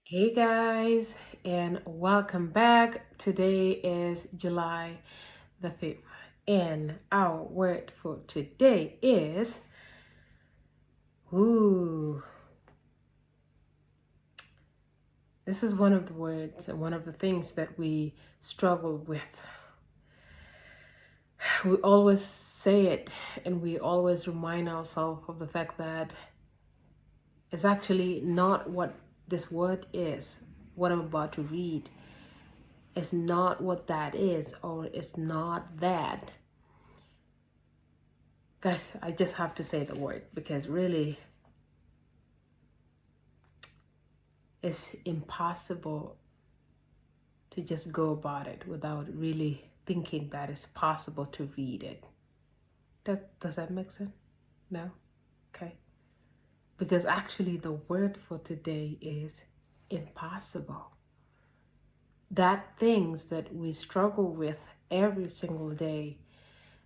Hey guys, and welcome back. Today is July the 5th, and our word for today is ooh. This is one of the words and one of the things that we struggle with. We always say it, and we always remind ourselves of the fact that it's actually not what this word is, what I'm about to read. It's not what that is, or it's not that. Guys, I just have to say the word because really it's impossible to just go about it without really thinking that it's possible to read it. Does that make sense? No? Okay. Because actually the word for today is impossible. That things that we struggle with every single day,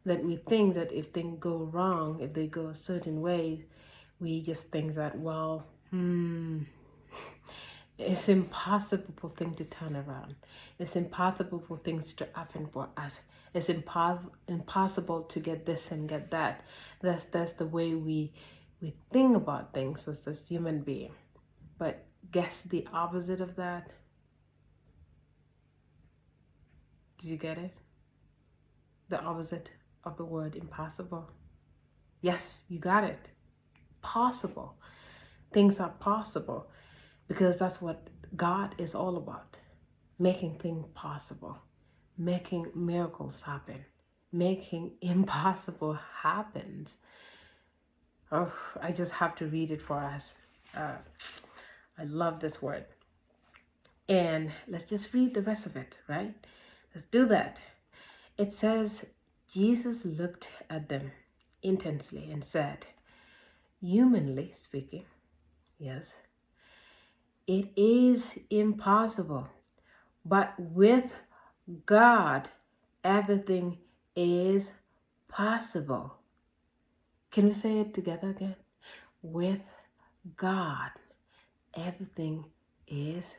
that we think that if things go wrong, if they go a certain way, we just think that, well, it's impossible for things to turn around. It's impossible for things to happen for us. It's impossible to get this and get that. That's the way we think about things as human being. But guess the opposite of that? Did you get it? The opposite of the word impossible. Yes, you got it. Possible. Things are possible because that's what God is all about. Making things possible, making miracles happen, making impossible happens. Oh, I just have to read it for us. I love this word. And let's just read the rest of it, right? Let's do that. It says, Jesus looked at them intensely and said, humanly speaking, yes, it is impossible, but with God, everything is possible. Can we say it together again? With God, everything is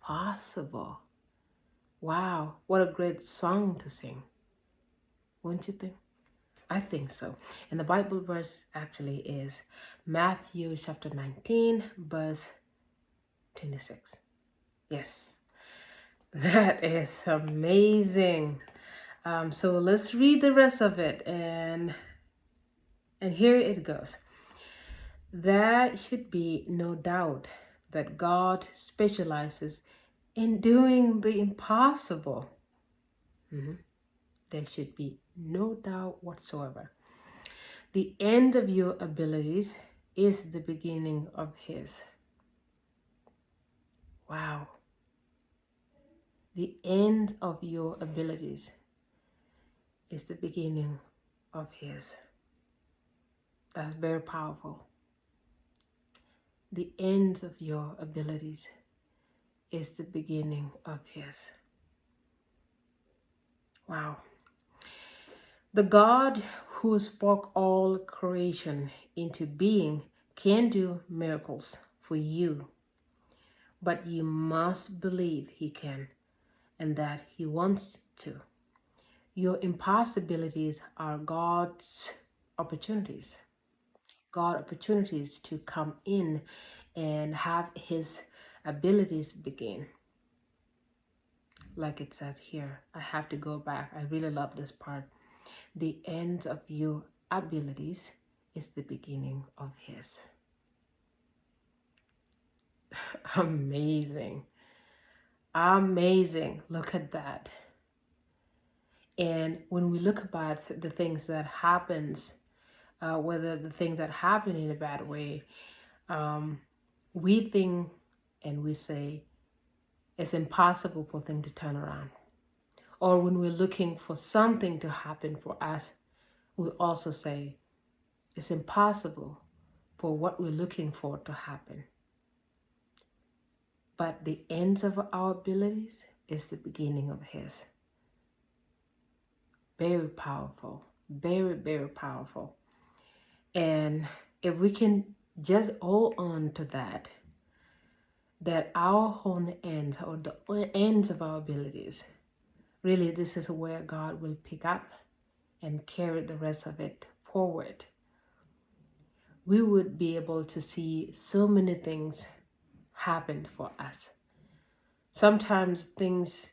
possible. Wow, what a great song to sing. Wouldn't you think? I think so. And the Bible verse actually is Matthew chapter 19, verse 26. Yes, that is amazing. So let's read the rest of it, and here it goes. There should be no doubt that God specializes in doing the impossible. There should be no doubt whatsoever. The end of your abilities is the beginning of His. Wow. The end of your abilities is the beginning of His. That's very powerful. The end of your abilities is the beginning of His. Wow. The God who spoke all creation into being can do miracles for you, but you must believe He can and that He wants to. Your impossibilities are God's opportunities. God opportunities to come in and have His abilities begin. Like it says here, I have to go back. I really love this part. The end of your abilities is the beginning of His. Amazing. Amazing. Look at that. And when we look about the things that happens, whether the things that happen in a bad way, we think and we say it's impossible for things to turn around. Or when we're looking for something to happen for us, we also say it's impossible for what we're looking for to happen. But the ends of our abilities is the beginning of His. Very powerful, very, very powerful. And if we can just hold on to that, that our own ends, or the ends of our abilities, really this is where God will pick up and carry the rest of it forward. We would be able to see so many things happen for us. Sometimes things,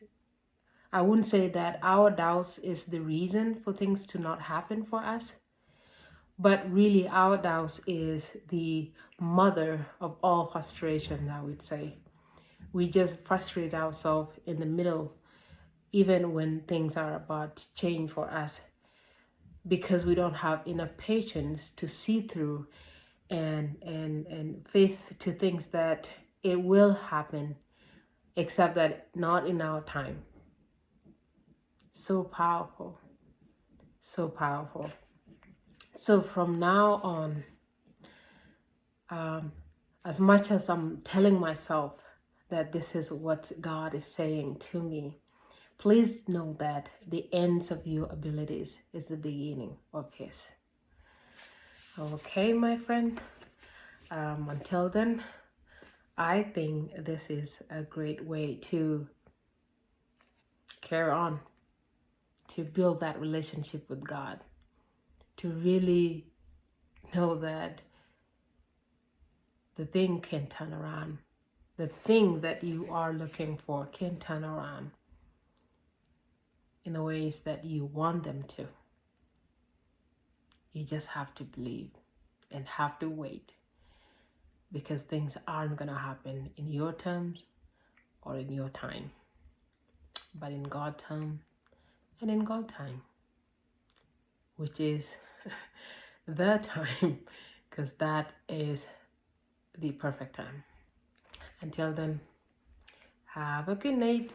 I wouldn't say that our doubts is the reason for things to not happen for us, but really our doubts is the mother of all frustration, I would say. We just frustrate ourselves in the middle, even when things are about to change for us, because we don't have enough patience to see through and faith to things that it will happen, except that not in our time. So powerful, so powerful. So from now on, as much as I'm telling myself that this is what God is saying to me, please know that the ends of your abilities is the beginning of His. Okay, my friend. Until then, I think this is a great way to carry on, to build that relationship with God, to really know that the thing can turn around. The thing that you are looking for can turn around in the ways that you want them to. You just have to believe and have to wait, because things aren't going to happen in your terms or in your time, but in God's term and in God's time, which is the time, because that is the perfect time. Until then, have a good night.